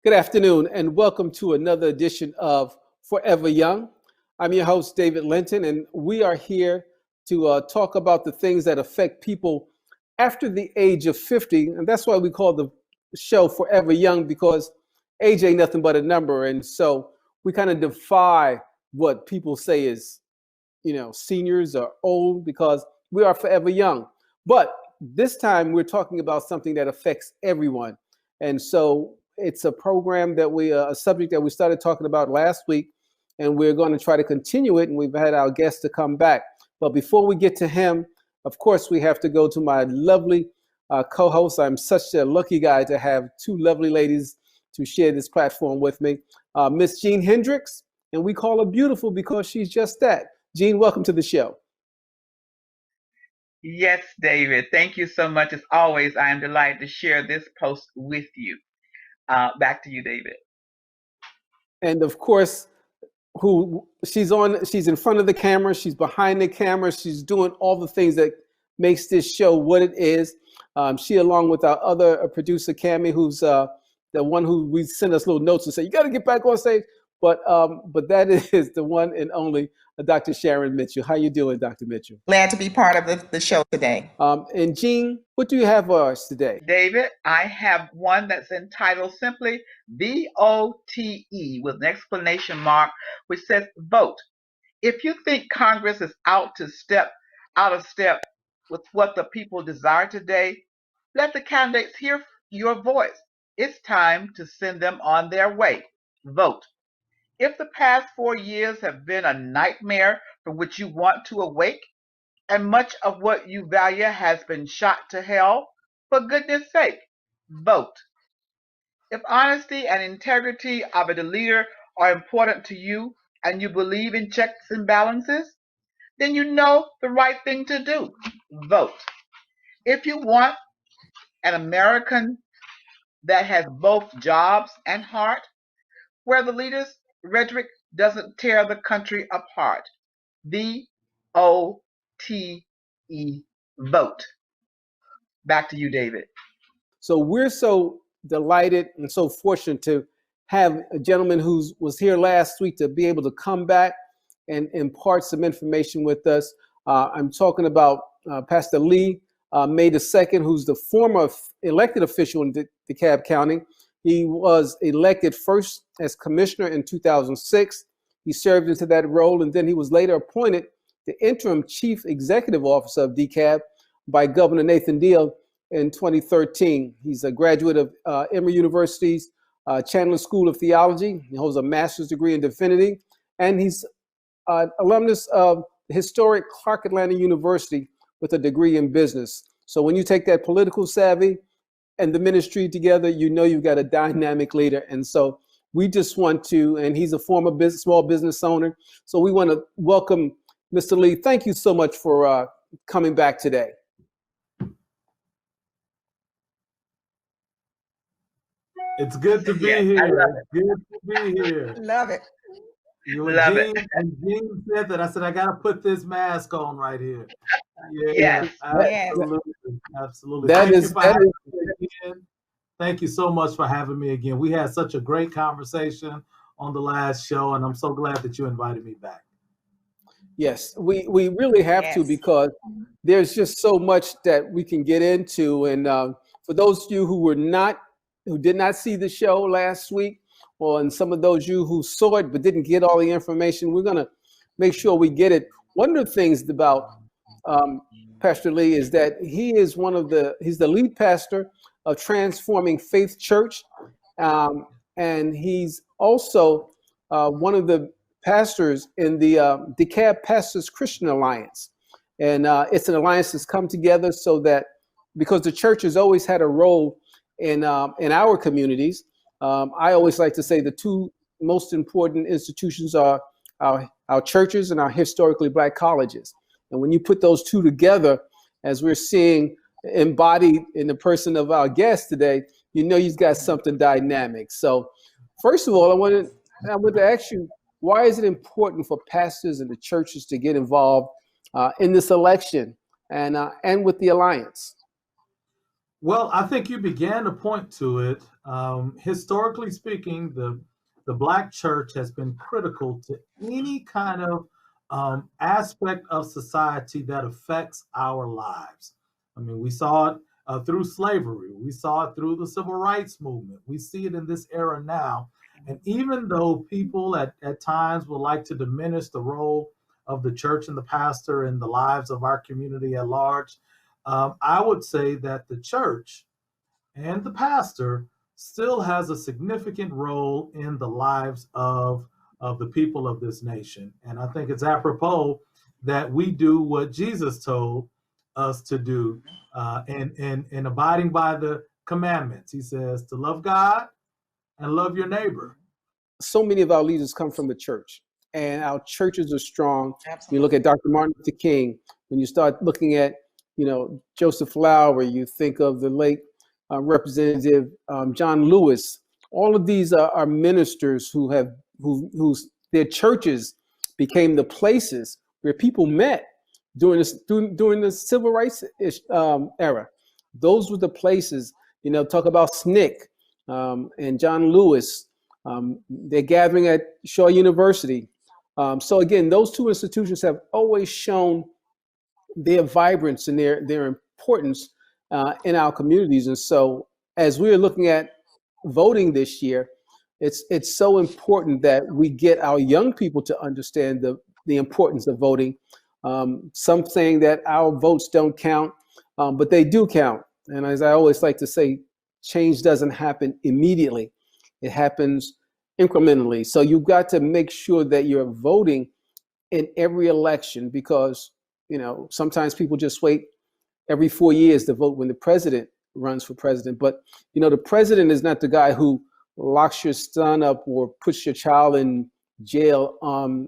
Good afternoon, and welcome to another edition of Forever Young. I'm your host, David Linton, and we are here to talk about the things that affect people after the age of 50. And that's why we call the show Forever Young, because age ain't nothing but a number. And so we kind of defy what people say is, seniors or old, because we are forever young. But this time we're talking about something that affects everyone. And so it's a program that a subject that we started talking about last week, and we're going to try to continue it. And we've had our guest to come back. But before we get to him, of course, we have to go to my lovely co-host. I'm such a lucky guy to have two lovely ladies to share this platform with me. Miss Jean Hendricks, and we call her beautiful because she's just that. Jean, welcome to the show. Yes, David. Thank you so much. As always, I am delighted to share this post with you. Back to you, David. And of course, she's in front of the camera, she's behind the camera, she's doing all the things that makes this show what it is. She, along with our other producer, Cammie, who's the one who we send us little notes and say, you got to get back on stage. But that is the one and only Dr. Sharon Mitchell. How you doing, Dr. Mitchell? Glad to be part of the show today. And Jean, what do you have for us today? David, I have one that's entitled simply VOTE with an exclamation mark, which says vote. If you think Congress is out of step with what the people desire today, let the candidates hear your voice. It's time to send them on their way. Vote. If the past 4 years have been a nightmare from which you want to awake, and much of what you value has been shot to hell, for goodness sake, vote. If honesty and integrity of a leader are important to you and you believe in checks and balances, then you know the right thing to do. Vote. If you want an American that has both jobs and heart, where the leaders' rhetoric doesn't tear the country apart. VOTE, vote. Back to you, David. So we're so delighted and so fortunate to have a gentleman who was here last week to be able to come back and impart some information with us. I'm talking about Pastor Lee May II, who's the former elected official in DeKalb County. He was elected first as commissioner in 2006. He served into that role, and then he was later appointed the interim chief executive officer of DeKalb by Governor Nathan Deal in 2013. He's a graduate of Emory University's Chandler School of Theology. He holds a master's degree in divinity, and he's an alumnus of the historic Clark Atlanta University with a degree in business. So when you take that political savvy and the ministry together, you know you've got a dynamic leader. And so we just want to, and he's a former small business owner. So we want to welcome Mr. Lee. Thank you so much for coming back today. It's good to be here. It's good to be here. Love it. Love it. And Jean said that. I said, I got to put this mask on right here. Yes. Absolutely. Thank you so much for having me again. We had such a great conversation on the last show, and I'm so glad that you invited me back. Yes, we really have to, because there's just so much that we can get into. And for those of you who did not see the show last week, and some of those of you who saw it but didn't get all the information, we're going to make sure we get it. One of the things about Pastor Lee is that he's the lead pastor of Transforming Faith Church, and he's also one of the pastors in the DeKalb Pastors Christian Alliance. And it's an alliance that's come together so that, because the church has always had a role in our communities. I always like to say the two most important institutions are our churches and our historically Black colleges. And when you put those two together, as we're seeing embodied in the person of our guest today, you know you've got something dynamic. So first of all, I want to ask you, why is it important for pastors and the churches to get involved in this election and with the alliance? Well, I think you began to point to it. Historically speaking, the Black church has been critical to any kind of aspect of society that affects our lives. I mean, we saw it through slavery. We saw it through the civil rights movement. We see it in this era now. And even though people at times would like to diminish the role of the church and the pastor in the lives of our community at large, I would say that the church and the pastor still has a significant role in the lives of the people of this nation. And I think it's apropos that we do what Jesus told us to do in abiding by the commandments. He says to love God and love your neighbor. So many of our leaders come from the church, and our churches are strong. Absolutely. You look at Dr. Martin Luther King. When you start looking at, Joseph Flower, you think of the late Representative John Lewis. All of these are ministers whose their churches became the places where people met during the civil rights era. Those were the places. Talk about SNCC and John Lewis. They're gathering at Shaw University. So again, those two institutions have always shown their vibrance and their importance in our communities. And so as we're looking at voting this year, it's so important that we get our young people to understand the importance of voting. Some saying that our votes don't count, but they do count. And as I always like to say, change doesn't happen immediately. It happens incrementally. So you've got to make sure that you're voting in every election, because sometimes people just wait every 4 years to vote when the president runs for president. But the president is not the guy who locks your son up or puts your child in jail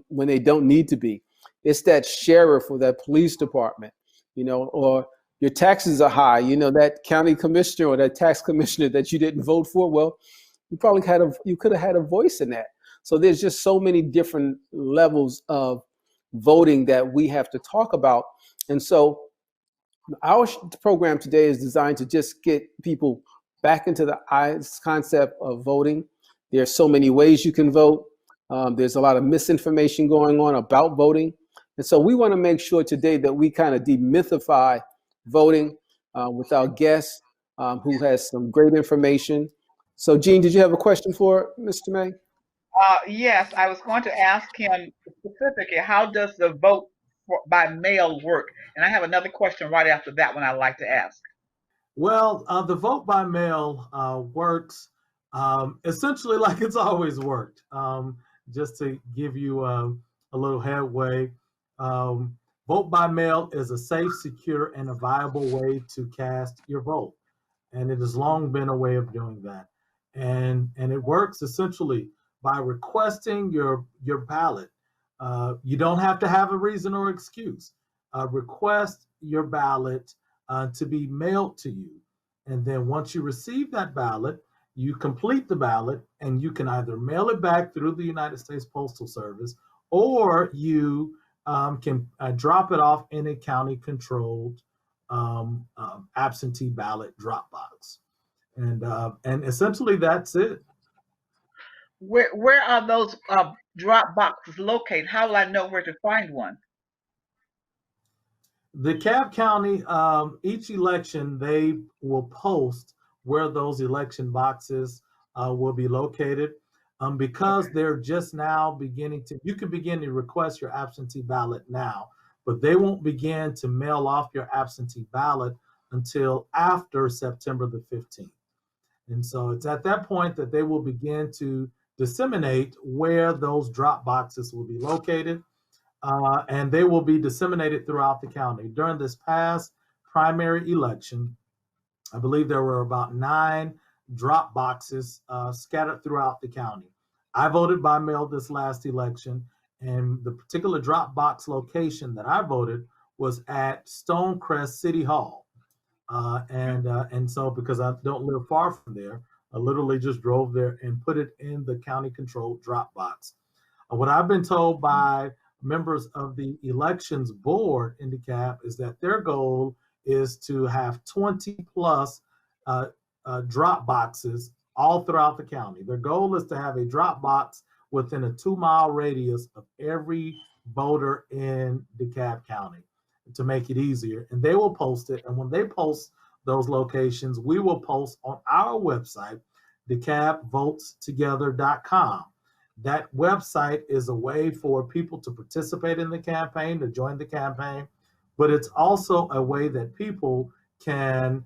when they don't need to be. It's that sheriff or that police department, or your taxes are high, that county commissioner or that tax commissioner that you didn't vote for. Well, you could have had a voice in that. So there's just so many different levels of voting that we have to talk about. And so our program today is designed to just get people back into the concept of voting. There are so many ways you can vote. There's a lot of misinformation going on about voting. And so we want to make sure today that we kind of demythify voting with our guest who has some great information. So Gene, did you have a question for Mr. May? Yes, I was going to ask him specifically, how does the vote by mail work? And I have another question right after that one I'd like to ask. Well, the vote by mail works essentially like it's always worked. Just to give you a little headway, vote by mail is a safe, secure, and a viable way to cast your vote. And it has long been a way of doing that. And it works essentially by requesting your ballot. You don't have to have a reason or excuse. Request your ballot to be mailed to you. And then once you receive that ballot, you complete the ballot, and you can either mail it back through the United States Postal Service, or you can drop it off in a county-controlled absentee ballot drop box. And essentially that's it. Where are those drop boxes located? How will I know where to find one? The Cobb County, each election, they will post where those election boxes will be located. Because they're just now beginning to, you can begin to request your absentee ballot now, but they won't begin to mail off your absentee ballot until after September the 15th. And so it's at that point that they will begin to disseminate where those drop boxes will be located. And they will be disseminated throughout the county. During this past primary election, I believe there were about 9 drop boxes scattered throughout the county. I voted by mail this last election, and the particular drop box location that I voted was at Stonecrest City Hall. And so because I don't live far from there, I literally just drove there and put it in the county-controlled drop box. What I've been told by members of the elections board in DeKalb is that their goal is to have 20 plus drop boxes all throughout the county. Their goal is to have a drop box within a 2-mile radius of every voter in DeKalb County to make it easier. And they will post it. And when they post those locations, we will post on our website, DeKalbVotesTogether.com. That website is a way for people to participate in the campaign, to join the campaign, but it's also a way that people can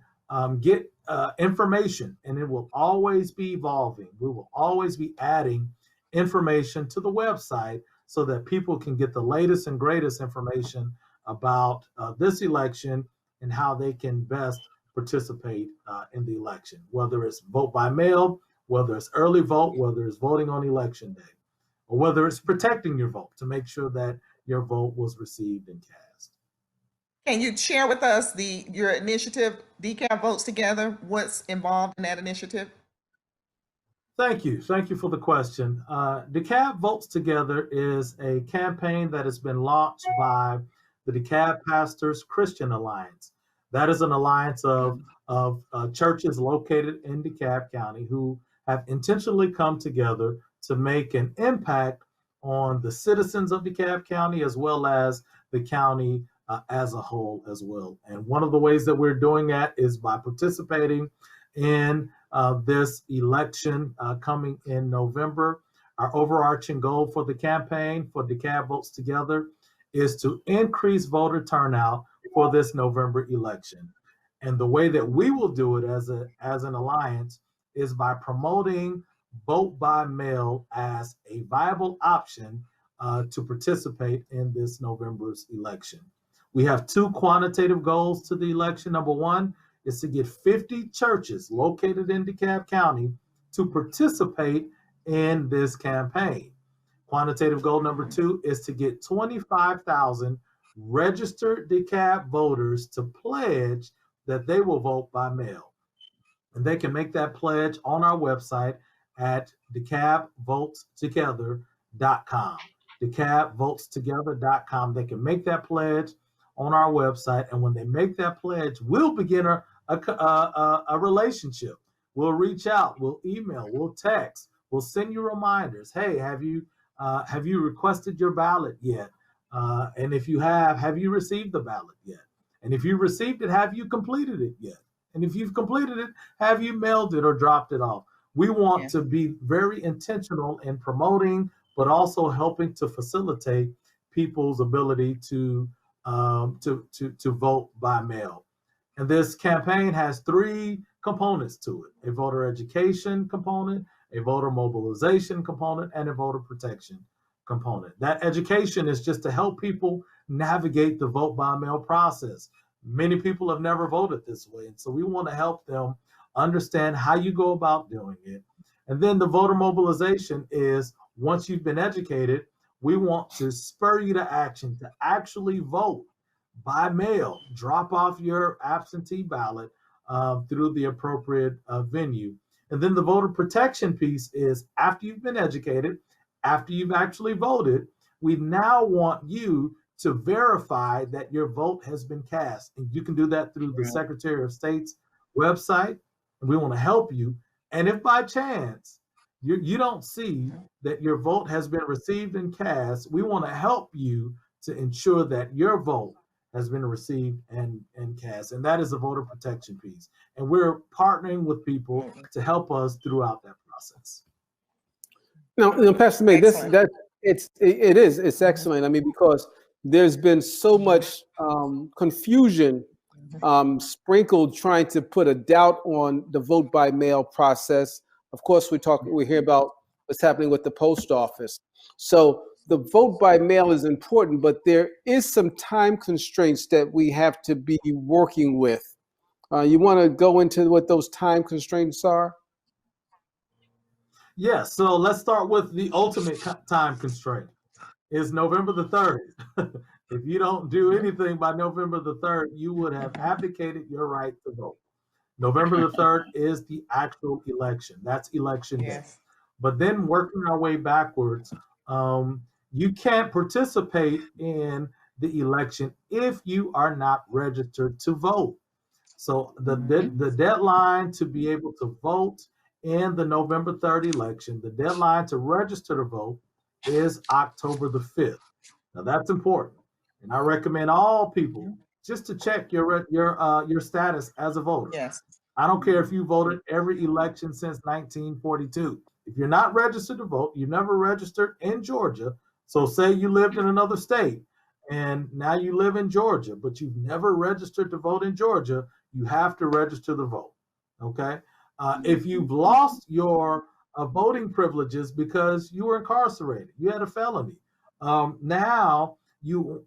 get information, and it will always be evolving. We will always be adding information to the website so that people can get the latest and greatest information about this election and how they can best participate in the election, whether it's vote by mail, whether it's early vote, whether it's voting on election day, or whether it's protecting your vote to make sure that your vote was received and cast. Can you share with us your initiative, DeKalb Votes Together? What's involved in that initiative? Thank you. Thank you for the question. DeKalb Votes Together is a campaign that has been launched by the DeKalb Pastors Christian Alliance. That is an alliance of churches located in DeKalb County who have intentionally come together to make an impact on the citizens of DeKalb County as well as the county as a whole as well. And one of the ways that we're doing that is by participating in this election coming in November. Our overarching goal for the campaign for DeKalb Votes Together is to increase voter turnout for this November election. And the way that we will do it as an alliance is by promoting vote by mail as a viable option to participate in this November's election. We have 2 quantitative goals to the election. Number 1 is to get 50 churches located in DeKalb County to participate in this campaign. Quantitative goal number 2 is to get 25,000 registered DeKalb voters to pledge that they will vote by mail. And they can make that pledge on our website at DeKalbVotesTogether.com. DeKalbVotesTogether.com. They can make that pledge on our website, and when they make that pledge, we'll begin a relationship. We'll reach out, we'll email, we'll text, we'll send you reminders. Hey, have you requested your ballot yet? And if you have you received the ballot yet? And if you received it, have you completed it yet? And if you've completed it, have you mailed it or dropped it off? We want to be very intentional in promoting, but also helping to facilitate people's ability to vote by mail. And this campaign has 3 components to it: a voter education component, a voter mobilization component, and a voter protection component. That education is just to help people navigate the vote by mail process. Many people have never voted this way, and so we want to help them understand how you go about doing it. And then the voter mobilization is, once you've been educated, we want to spur you to action to actually vote by mail. Drop off your absentee ballot through the appropriate venue. And then the voter protection piece is, after you've been educated, after you've actually voted, we now want you to verify that your vote has been cast. And you can do that through the Secretary of State's website. And we want to help you. And if by chance you don't see that your vote has been received and cast, we want to help you to ensure that your vote has been received and cast. And that is the voter protection piece. And we're partnering with people to help us throughout that process. Now, Pastor May, it's excellent. I mean, because there's been so much confusion sprinkled trying to put a doubt on the vote by mail process. Of course, we hear about what's happening with the post office. So the vote by mail is important, but there is some time constraints that we have to be working with. You want to go into what those time constraints are? Yes. So let's start with the ultimate time constraint. Is November the 3rd. If you don't do anything by November the 3rd, you would have abdicated your right to vote. November the 3rd is the actual election. That's election day. But then working our way backwards, you can't participate in the election if you are not registered to vote. So the deadline to be able to vote in the November 3rd election, the deadline to register to vote is October the 5th. Now that's important, and I recommend all people just to check your status as a voter. Yes. I don't care if you voted every election since 1942. If you're not registered to vote, you never registered in Georgia. So say you lived in another state and now you live in Georgia, but you've never registered to vote in Georgia, you have to register to vote. Okay. If you've lost your voting privileges because you were incarcerated, you had a felony, now you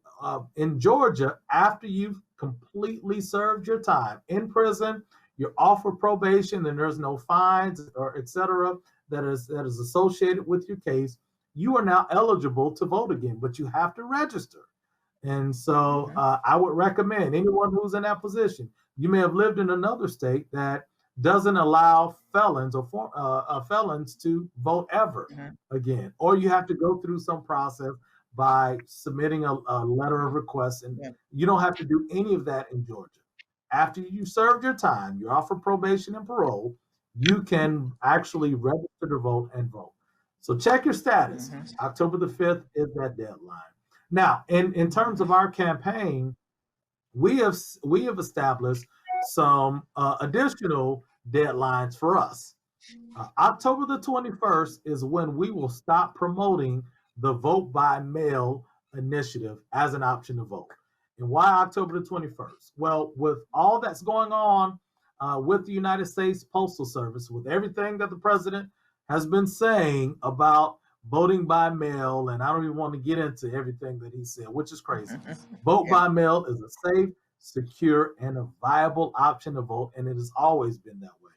in Georgia, after you've completely served your time in prison, you're off for probation, and there's no fines or etc. that is associated with your case. You are now eligible to vote again, but you have to register. And so I would recommend anyone who's in that position. You may have lived in another state that doesn't allow felons or felons to vote ever again, or you have to go through some process by submitting a letter of request, and you don't have to do any of that in Georgia. After you served your time, you're off for probation and parole, you can actually register to vote and vote. So check your status. October the 5th is that deadline. Now, in terms of our campaign, we have established some additional deadlines for us. October the 21st is when we will stop promoting the vote by mail initiative as an option to vote. And why October the 21st? Well, with all that's going on with the United States Postal Service, with everything that the president has been saying about voting by mail, and I don't even want to get into everything that he said, which is crazy. Vote by mail is a safe, secure, and a viable option to vote, and it has always been that way.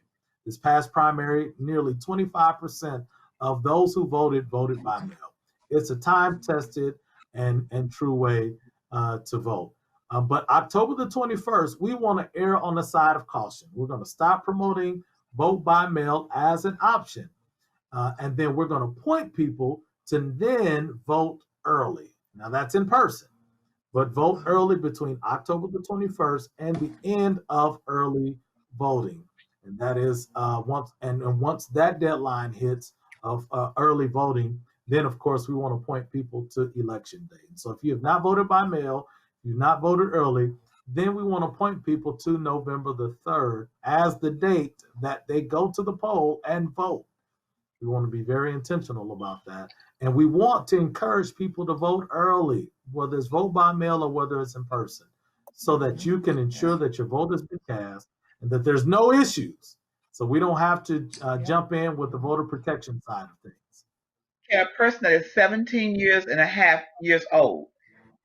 This past primary, nearly 25% of those who voted by mail. It's a time-tested and true way to vote. But October the 21st, we want to err on the side of caution. We're going to stop promoting vote by mail as an option. And then we're going to point people to then vote early. Now that's in person, but vote early between October the 21st and the end of early voting. And that is once that deadline hits of early voting, then of course we want to point people to election day. And so if you have not voted by mail, you've not voted early, then we want to point people to November the 3rd as the date that they go to the poll and vote. We want to be very intentional about that. And we want to encourage people to vote early, whether it's vote by mail or whether it's in person, so that you can ensure that your vote has been cast and that there's no issues. So we don't have to jump in with the voter protection side of things. Can a person that is 17 years and a half years old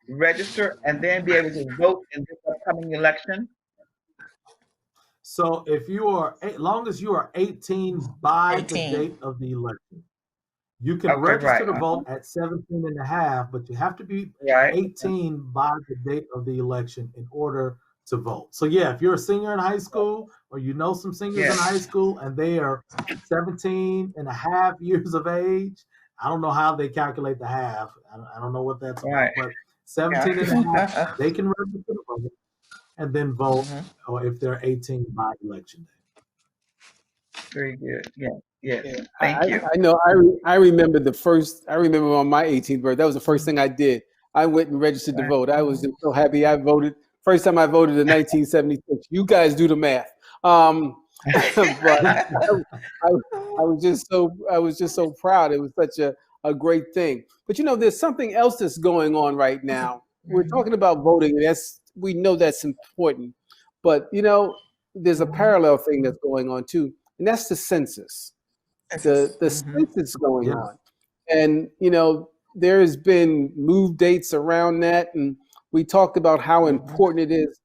register and then be able to vote in this upcoming election? So if you are, as long as you are 18 by the date of the election, you can register to vote at 17 and a half, but you have to be 18 by the date of the election in order to vote. So yeah, if you're a senior in high school or you know some seniors in high school and they are 17 and a half years of age, I don't know how they calculate the half. I don't know what that's about, but 17 and a half, they can register to vote and then vote, or if they're 18 by election day. Very good. Yes. Thank you. I know. I remember on my 18th birthday, that was the first thing I did. I went and registered to vote. I was just so happy I voted. First time I voted in 1976. You guys do the math. But I was just so proud. It was such a great thing. But there's something else that's going on right now. We're talking about voting, and we know that's important. But there's a parallel thing that's going on too, and that's the census. The census going on, and there has been move dates around that, and we talked about how important it is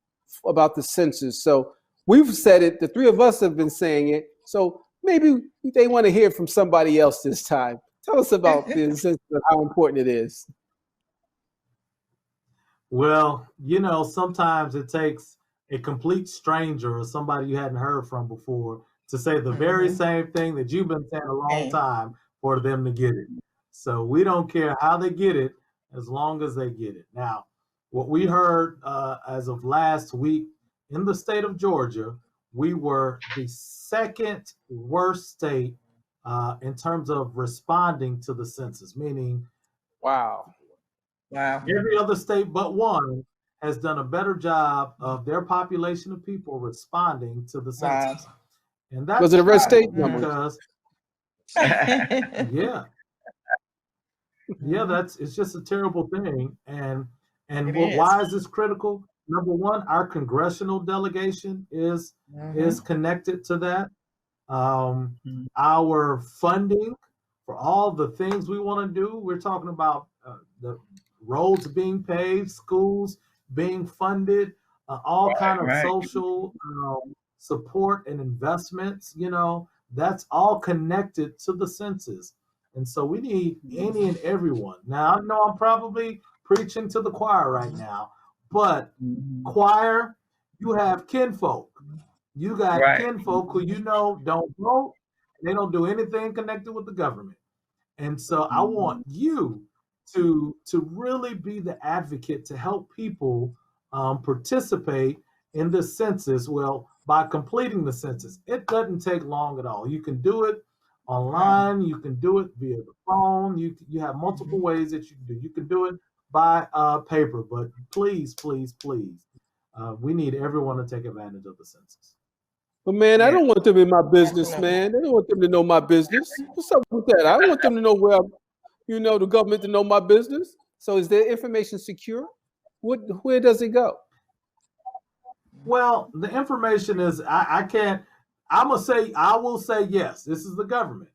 about the census. So we've said it. The three of us have been saying it. So maybe they want to hear from somebody else this time. Tell us about the census and how important it is. Well, sometimes it takes a complete stranger or somebody you hadn't heard from before to say the very same thing that you've been saying a long time for them to get it. So we don't care how they get it as long as they get it. Now, what we heard as of last week in the state of Georgia, we were the second worst state in terms of responding to the census, meaning Wow. Wow. every other state but one has done a better job of their population of people responding to the Wow. census. And that's Was it a red state? because, yeah, it's just a terrible thing. And It is. why is this critical? Number one, our congressional delegation is connected to that. Our funding for all the things we want to do, we're talking about the roads being paved, schools being funded, all kind of social support and investments. That's all connected to the census. And so we need any and everyone. Now, I know I'm probably preaching to the choir right now, but choir, you have kinfolk. You got kinfolk who don't vote. They don't do anything connected with the government. And so I want you to really be the advocate to help people participate in the census. Well, by completing the census, it doesn't take long at all. You can do it online. You can do it via the phone. You have multiple ways that you can do. You can do it by paper, but please, please, please, we need everyone to take advantage of the census. But man, I don't want them in my business, man. I don't want them to know my business. What's up with that? I don't want them to know the government to know my business. So is their information secure? Where does it go? Well, the information is, I will say yes, this is the government.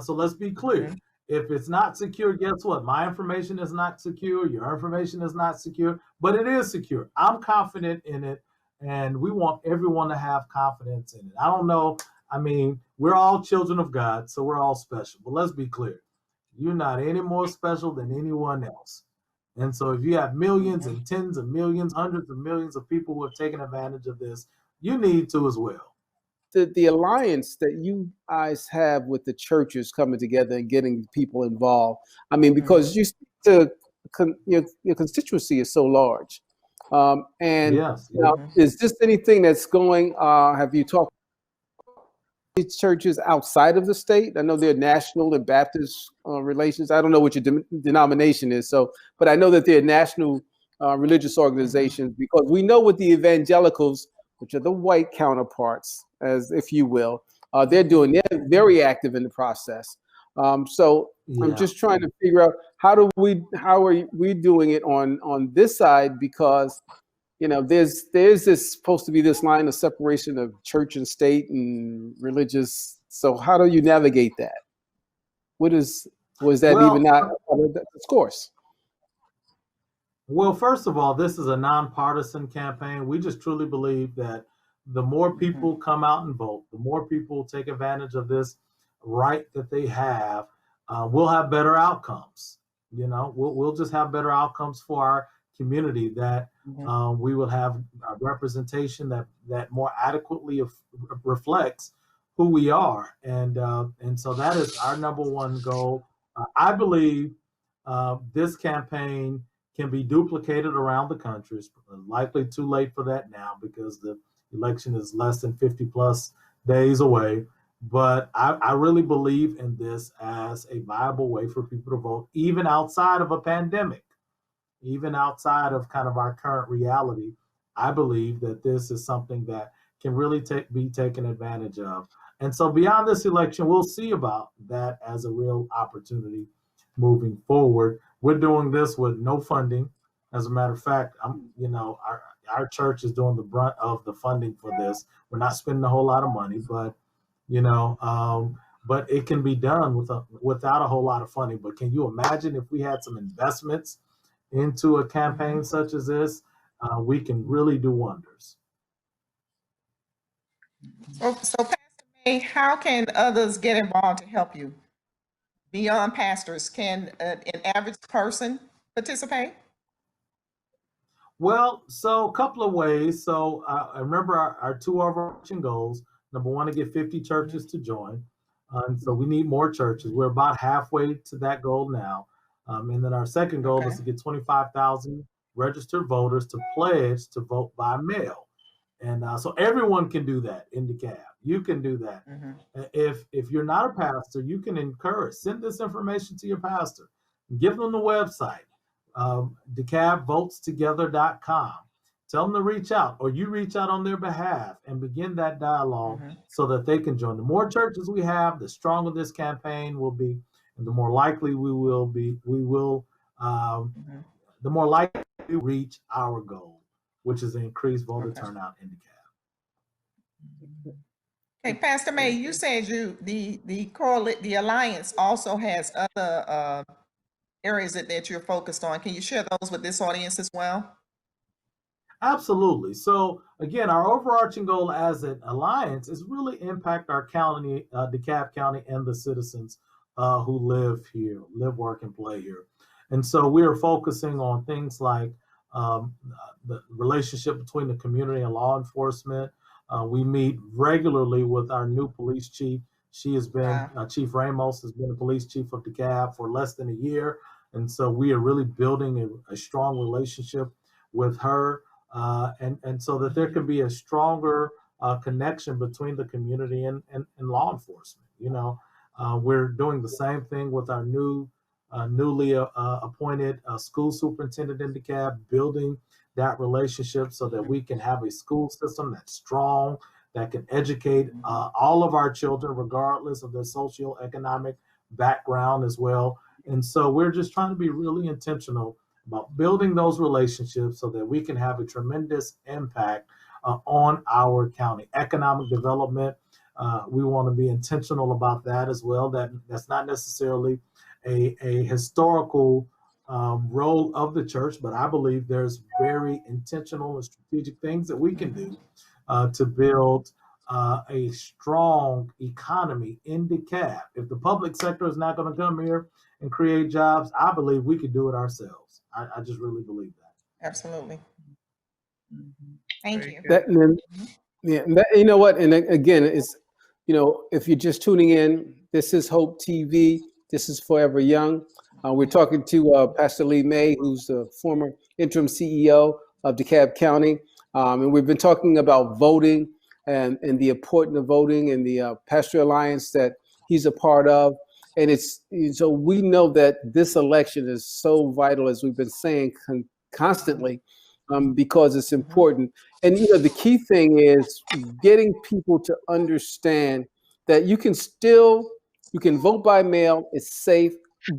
So let's be clear. If it's not secure, guess what? My information is not secure. Your information is not secure, but it is secure. I'm confident in it. And we want everyone to have confidence in it. I don't know. I mean, we're all children of God, so we're all special. But let's be clear. You're not any more special than anyone else. And so if you have millions and tens of millions, hundreds of millions of people who have taken advantage of this, you need to as well. The alliance that you guys have with the churches coming together and getting people involved. I mean, because your constituency is so large. And yes. Now, is this anything that's going? Have you talked to these churches outside of the state? I know they're national and Baptist relations. I don't know what your denomination is, but I know that they're national religious organizations, because we know what the evangelicals, which are the white counterparts, as if you will, they're doing. They're very active in the process. I'm just trying to figure out how are we doing it on this side, because there's this supposed to be this line of separation of church and state and religious. So how do you navigate that? Was that even not part of the discourse? Well, first of all, this is a nonpartisan campaign. We just truly believe that the more people come out and vote, the more people take advantage of this right that they have, we'll have better outcomes. We'll just have better outcomes for our community, that we will have a representation that more adequately reflects who we are. And so that is our number one goal. I believe this campaign can be duplicated around the country. It's likely too late for that now, because the election is less than 50 plus days away. But I really believe in this as a viable way for people to vote, even outside of a pandemic, even outside of kind of our current reality. I believe that this is something that can really be taken advantage of. And so beyond this election, we'll see about that as a real opportunity moving forward. We're doing this with no funding. As a matter of fact, our church is doing the brunt of the funding for this. We're not spending a whole lot of money, but it can be done without a whole lot of funding. But can you imagine if we had some investments into a campaign such as this? We can really do wonders. So Pastor May, how can others get involved to help you? Beyond pastors, can an average person participate? Well, so a couple of ways. So I remember our two overarching goals. Number one, to get 50 churches to join. And so we need more churches. We're about halfway to that goal now. And then our second goal is to get 25,000 registered voters to pledge to vote by mail. And so everyone can do that in DeKalb. You can do that. If you're not a pastor, you can send this information to your pastor. Give them the website, DeKalbVotesTogether.com. Tell them to reach out, or you reach out on their behalf and begin that dialogue so that they can join. The more churches we have, the stronger this campaign will be, and the more likely the more likely we reach our goal, which is increased voter turnout in DeKalb. Okay, Pastor May, you said the Alliance also has other areas that you're focused on. Can you share those with this audience as well? Absolutely. So again, our overarching goal as an alliance is really impact our county, DeKalb County, and the citizens who live here, work, and play here. And so we are focusing on things like the relationship between the community and law enforcement. We meet regularly with our new police chief. She has been, Chief Ramos has been the police chief of DeKalb for less than a year. And so we are really building a strong relationship with her. And so that there can be a stronger connection between the community and law enforcement. We're doing the same thing with our newly appointed school superintendent in DeKalb, building that relationship so that we can have a school system that's strong, that can educate all of our children, regardless of their socioeconomic background as well. And so we're just trying to be really intentional about building those relationships so that we can have a tremendous impact on our county. Economic development, we want to be intentional about that as well. That's not necessarily a historical role of the church, but I believe there's very intentional and strategic things that we can do to build a strong economy in DeKalb. If the public sector is not going to come here and create jobs, I believe we could do it ourselves. I just really believe that. Absolutely. Thank you. You know what? And again, it's, if you're just tuning in, this is Hope TV. This is Forever Young. We're talking to Pastor Lee May, who's the former interim CEO of DeKalb County. And we've been talking about voting and the importance of voting and the Pastor Alliance that he's a part of. And so we know that this election is so vital, as we've been saying constantly, because it's important. And the key thing is getting people to understand that you can vote by mail, it's safe,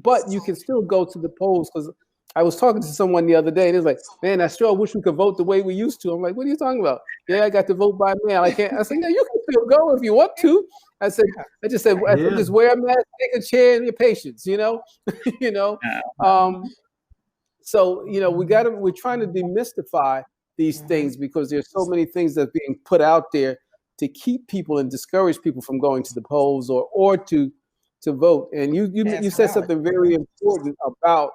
but you can still go to the polls. Because I was talking to someone the other day, and it was like, man, I sure wish we could vote the way we used to. I'm like, what are you talking about? Yeah, I got to vote by mail. I can't. I said, yeah, you can still go if you want to. I just said, just wear a mask, take a chair, and your patience, So, we're trying to demystify these things because there's so many things that are being put out there to keep people and discourage people from going to the polls or to vote. And you said something very important about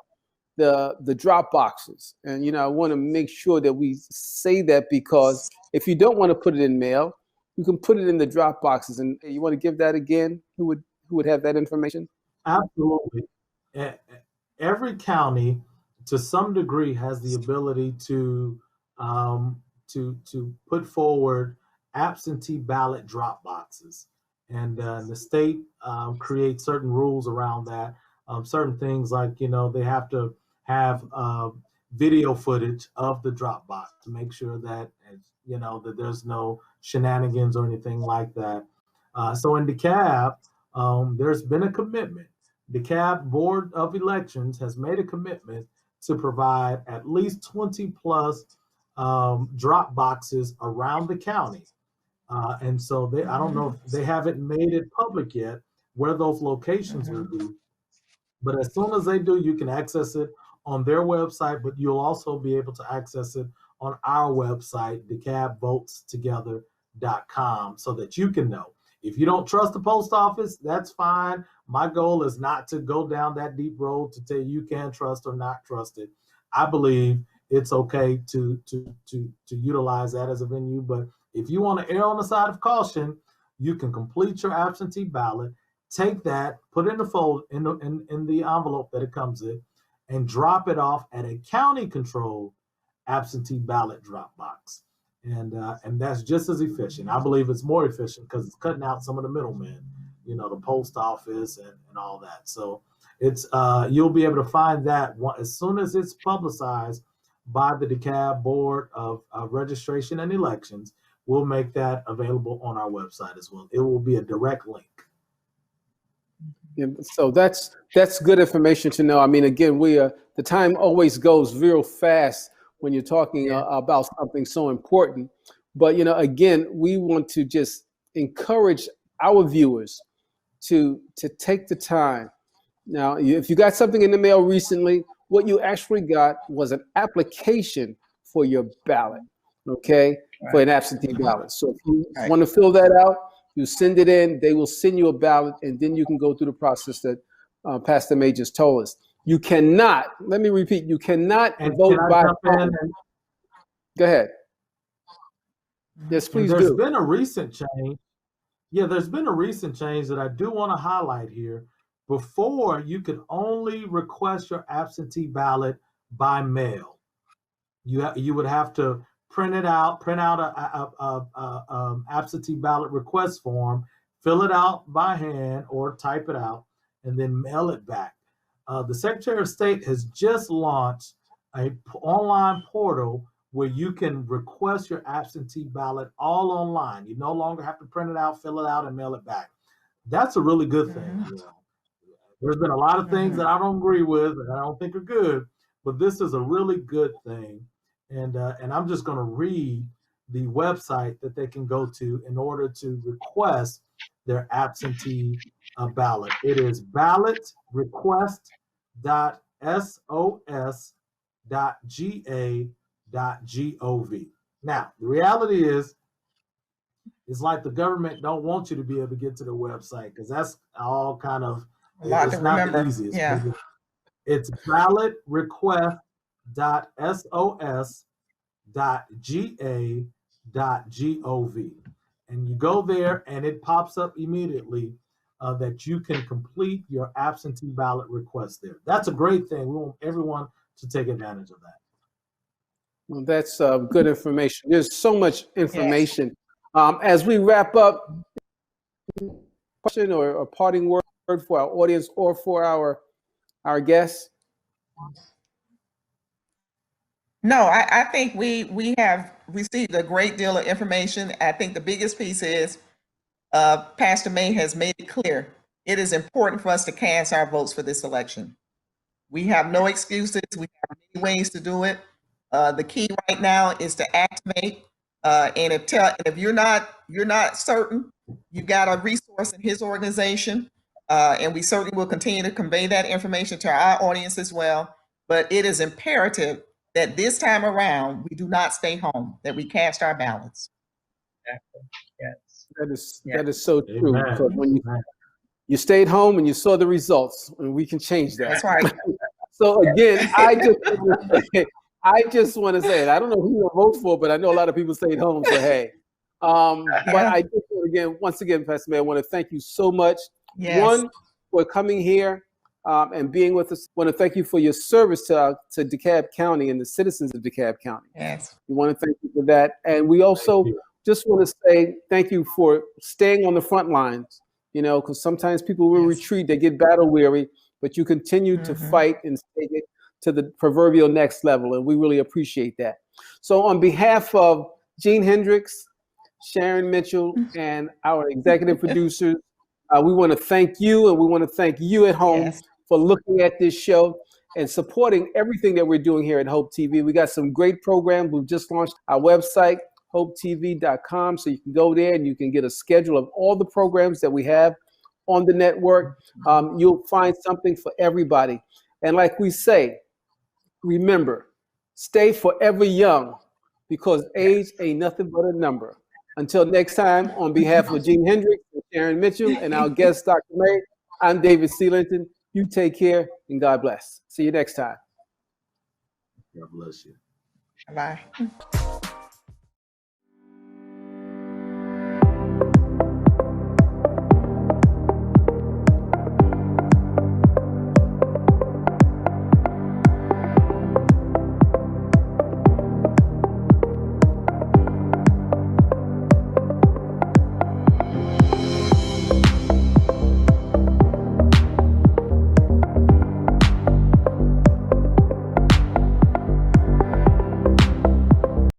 the drop boxes. And, I want to make sure that we say that, because if you don't want to put it in mail, you can put it in the drop boxes. And you want to give that again? Who would have that information? Absolutely. Every county, to some degree, has the ability to put forward absentee ballot drop boxes, and the state creates certain rules around that. Certain things like they have to have video footage of the drop box to make sure that that there's no shenanigans or anything like that. So in DeKalb, there's been a commitment. DeKalb Board of Elections has made a commitment to provide at least 20 plus drop boxes around the county. And so I don't know if they haven't made it public yet where those locations will be. But as soon as they do, you can access it on their website, but you'll also be able to access it on our website, DeKalbVotesTogether.com, so that you can know. If you don't trust the post office, that's fine. My goal is not to go down that deep road to tell you can trust or not trust it. I believe it's okay to utilize that as a venue. But if you want to err on the side of caution, you can complete your absentee ballot take that, put it in the fold in the envelope that it comes in, and drop it off at a county-controlled absentee ballot drop box. And that's just as efficient. I believe it's more efficient because it's cutting out some of the middlemen, the post office and all that. So it's you'll be able to find that as soon as it's publicized by the DeKalb Board of Registration and Elections. We'll make that available on our website as well. It will be a direct link. Yeah, so that's good information to know. I mean, again, the time always goes real fast when you're talking about something so important. But again, we want to just encourage our viewers to take the time. Now, if you got something in the mail recently, what you actually got was an application for your ballot, okay, for an absentee ballot. So if you want to fill that out, you send it in, they will send you a ballot, and then you can go through the process that Pastor May just told us. You cannot, let me repeat, you cannot vote by phone. Go ahead. Yes, please do. There's been a recent change. Yeah, there's been a recent change that I do want to highlight here. Before, you could only request your absentee ballot by mail. You would have to print out a absentee ballot request form, fill it out by hand or type it out, and then mail it back. The Secretary of State has just launched an online portal where you can request your absentee ballot all online. You no longer have to print it out, fill it out, and mail it back. That's a really good thing. There's been a lot of things that I don't agree with and I don't think are good, but this is a really good thing. And I'm just going to read the website that they can go to in order to request their absentee ballot. It is ballotrequest.sos.ga.gov. Now, the reality is, it's like the government don't want you to be able to get to the website because that's all kind of, it's not the easiest. Yeah. It's ballotrequest.sos.ga.gov. And you go there and it pops up immediately that you can complete your absentee ballot request there. That's a great thing. We want everyone to take advantage of that. Well, that's good information. There's so much information. As we wrap up, question or a parting word for our audience or for our guests? No, I think we have received a great deal of information. I think the biggest piece is Pastor May has made it clear. It is important for us to cast our votes for this election. We have no excuses. We have many ways to do it. The key right now is to activate. And if you're not certain, you got a resource in his organization, and we certainly will continue to convey that information to our audience as well. But it is imperative that this time around we do not stay home, that we cast our ballots. Yes. That is so true. Because when you stayed home and you saw the results, and we can change that. That's right. So again, I just want to say it. I don't know who you'll vote for, but I know a lot of people stayed home. So hey, but I just once again, Pastor May, I want to thank you so much. Yes. One, for coming here and being with us. I want to thank you for your service to DeKalb County and the citizens of DeKalb County. Yes. We want to thank you for that, and we also just want to say thank you for staying on the front lines. Because sometimes people will retreat, they get battle weary, but you continue to fight and take it to the proverbial next level, and we really appreciate that. So on behalf of Gene Hendricks, Sharon Mitchell, and our executive producers, we want to thank you, and we want to thank you at home for looking at this show and supporting everything that we're doing here at Hope TV. We got some great programs. We've just launched our website, hopetv.com, so you can go there and you can get a schedule of all the programs that we have on the network. You'll find something for everybody. And like we say, remember, stay forever young, because age ain't nothing but a number. Until next time, on behalf of Gene Hendricks and Sharon Mitchell and our guest, Dr. May, I'm David Sealinton. You take care and God bless. See you next time. God bless you. Bye.